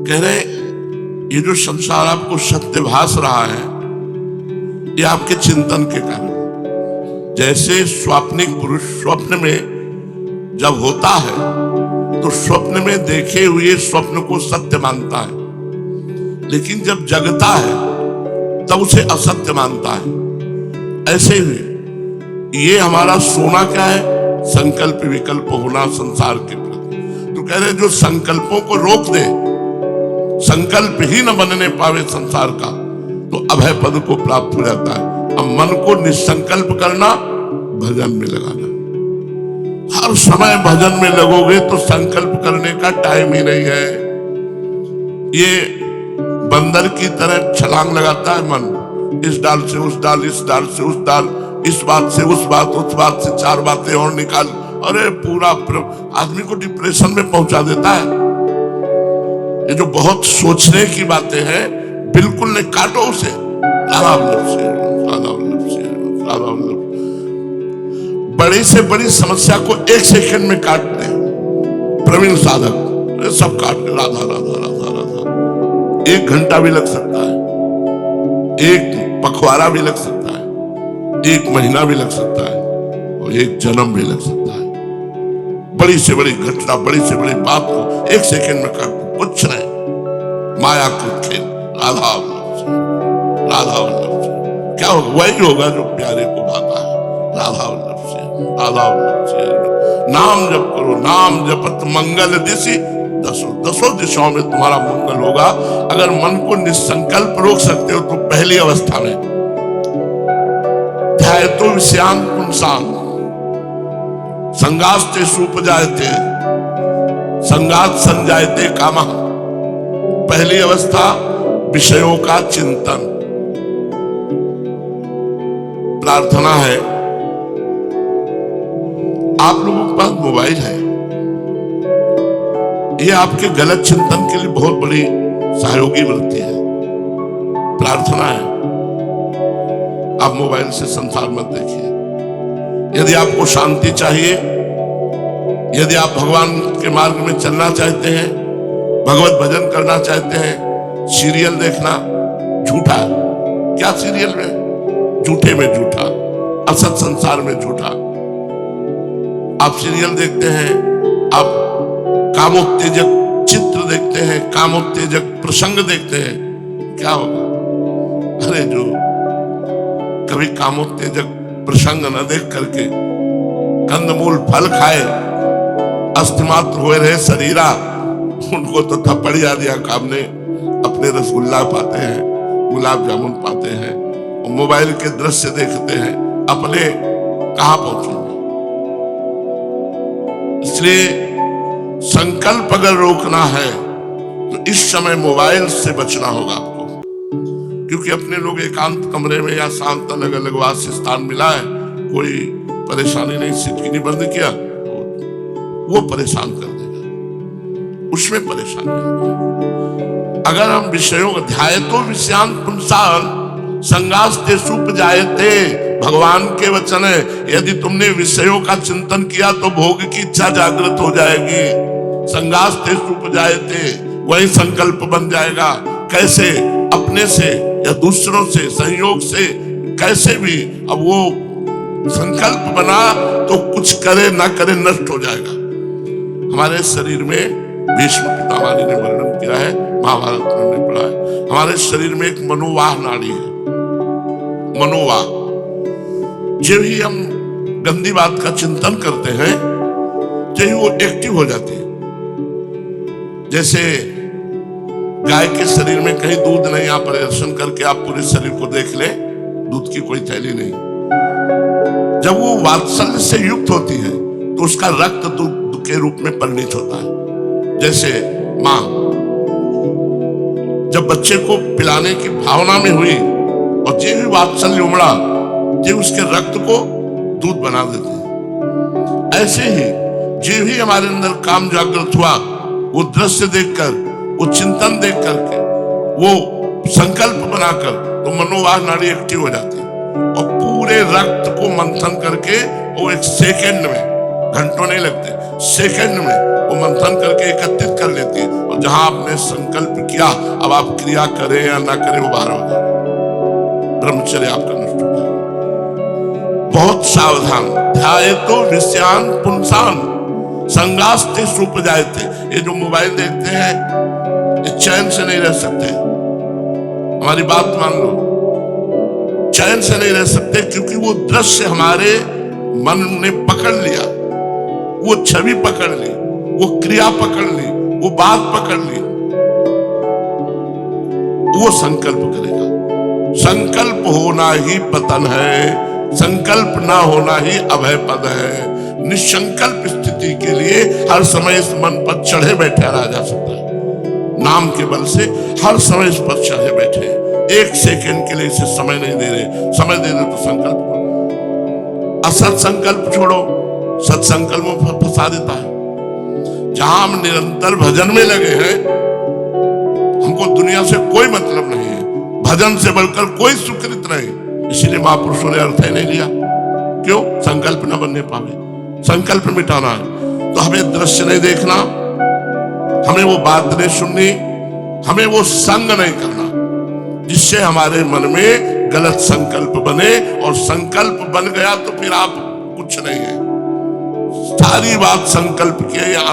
कह रहे ये जो संसार आपको सत्य भास रहा है ये आपके चिंतन के कारण। जैसे स्वाप्निक पुरुष स्वप्न में जब होता है तो स्वप्न में देखे हुए स्वप्न को सत्य मानता है, लेकिन जब जगता है तब उसे असत्य मानता है। ऐसे ही ये हमारा सोना क्या है? संकल्प विकल्प होना संसार के प्रति। तो कह रहे जो संकल्पों को रोक दे, संकल्प ही न बनने पावे संसार का, तो अभय पद को प्राप्त हो जाता है। अब मन को निसंकल्प करना, भजन में लगाना। हर समय भजन में लगोगे तो संकल्प करने का टाइम ही नहीं है। ये बंदर की तरह छलांग लगाता है मन, इस डाल से उस डाल, इस डाल से उस डाल, इस बात से उस बात, उस बात से चार बातें और निकाल। अरे पूरा आदमी को डिप्रेशन में पहुंचा देता है। ये जो बहुत सोचने की बातें हैं बिल्कुल नहीं, काटो उसे। राधा वल्लभ से, राधा वल्लभ से, राधा वल्लभ। बड़ी से बड़ी समस्या को एक सेकंड में काट दे प्रवीण साधक, सब काट दे। राधा राधा राधा राधा। 1 घंटा भी लग सकता है, 1 पखवाड़ा भी लग सकता है, 1 महीना भी लग सकता है, और 1 जन्म भी लग सकता है। बड़ी से बड़ी घटना, बड़ी से बड़ी बात को 1 सेकंड में काट दो, कुछ नहीं। माया का खेल। राधा वल्लभ से, राधा वल्लभ से। क्या होगा? वही होगा जो प्यारे को भाता है। राधा वल्लभ से, राधा वल्लभ से। नाम जप करो, नाम जपत मंगल दिशि दसों दिशाओं में तुम्हारा मंगल होगा। अगर मन को निसंकल्प रोक सकते हो तो पहली अवस्था में ध्यायतो विषयान पुंसान संगास्ते सुपजायते संगात संजायते कामः। पहली अवस्था विषयों का चिंतन। प्रार्थना है, आप लोगों के पास मोबाइल है, ये आपके गलत चिंतन के लिए बहुत बड़ी सहयोगी बनती है। प्रार्थना है, आप मोबाइल से संसार मत देखिए। यदि आपको शांति चाहिए, यदि आप भगवान के मार्ग में चलना चाहते हैं, भगवत भजन करना चाहते हैं, सीरियल देखना झूठा। क्या सीरियल में? झूठे में झूठा, असत संसार में झूठा। आप सीरियल देखते हैं, आप कामोत्तेजक चित्र देखते हैं, कामोत्तेजक प्रसंग देखते हैं, क्या होगा? अरे जो कभी कामोत्तेजक प्रसंग न देख करके कंदमूल फल खाए, अस्तिमात्र हुए रहे शरीरा, उनको तो थप्पड़ याद दिया काम ने। अपने रसगुल्ला पाते हैं, गुलाब जामुन पाते हैं, और मोबाइल के दृश्य देखते हैं, अपने कहां पहुंचेंगे? इसलिए संकल्प अगर रोकना है तो इस समय मोबाइल से बचना होगा आपको। क्योंकि अपने लोग एकांत कमरे में या शांत अलग अलग वास स्थान मिला है, कोई परेशानी नहीं, सिटकिनी बंद किया, वो परेशान कर देगा, उसमें परेशानी है। अगर हम विषयों को ध्यायतो विषयान पुंसान संगास्ते सुपजायते, भगवान के वचन है, यदि तुमने विषयों का चिंतन किया तो भोग की इच्छा जागृत हो जाएगी। संगास्ते सुपजायते, वही संकल्प बन जाएगा। कैसे? अपने से या दूसरों से, संयोग से, कैसे भी। अब वो संकल्प बना तो कुछ करे ना करे नष्ट हो जाएगा। हमारे शरीर में भीष्म पितामह ने वर्णन किया है, महाभारत में हमने पढ़ा है, हमारे शरीर में एक मनोवाह नाड़ी है। मनोवाह, जब ही हम गंदी बात का चिंतन करते हैं जब ही वो एक्टिव हो जाती है। जैसे गाय के शरीर में कहीं दूध नहीं, आप प्रदर्शन करके आप पूरे शरीर को देख ले, दूध की कोई थैली नहीं। जब वो वात्सल्य से युक्त होती है तो उसका रक्त दूध के रूप में परिणित होता है। जैसे मां जब बच्चे को पिलाने की भावना में हुई और जे भी वात्सल्य उमड़ा, जे उसके रक्त को दूध बना देते हैं। ऐसे ही जे भी हमारे अंदर काम जागृत हुआ, वो दृश्य देखकर, वो चिंतन देख करके, वो संकल्प बनाकर, तो मनोवाह नाड़ी एक्टिव हो जाती है और पूरे रक्त को मंथन करके वो 1 सेकंड में, घंटों नहीं लगते, सेकंड में वो मंथन करके एकत्रित कर लेती है और और जहां आपने संकल्प किया, अब आप क्रिया करें या ना करें, वो बाहर हो जाए, ब्रह्मचर्य आपका नष्ट हो जाए। बहुत सावधान। ध्यायेतो विषयान पुंसान संगास्ते सुपजायते। ये जो मोबाइल देखते हैं, ये चैन से नहीं रह सकते। हमारी बात मान लो, चैन से नहीं रह सकते, क्योंकि वो दृश्य हमारे मन ने पकड़ लिया, वो छवि पकड़ ली, वो क्रिया पकड़ ली, वो बात पकड़ ली, वो संकल्प करेगा। संकल्प होना ही पतन है, संकल्प ना होना ही अभय पद है। निसंकल्प स्थिति के लिए हर समय इस मन पर चढ़े बैठे रहा जा सकता है। नाम के बल से हर समय इस पर चढ़े बैठे, एक सेकंड के लिए इसे समय नहीं दे रहे। समय दे रहे तो संकल्प करो। असत संकल्प छोड़ो, सत्संकल्प में फंसा देता है। जहां हम निरंतर भजन में लगे हैं, हमको दुनिया से कोई मतलब नहीं है, भजन से बढ़कर कोई सुकृत नहीं, इसीलिए महापुरुषों ने अर्थ नहीं लिया। क्यों? संकल्प न बनने पावे, संकल्प मिटाना है। तो हमें दृश्य नहीं देखना, हमें वो बात नहीं सुननी, हमें वो संग नहीं करना जिससे हमारे मन में गलत संकल्प बने, और संकल्प बन गया तो फिर आप कुछ नहीं है। सारी बात संकल्प की है।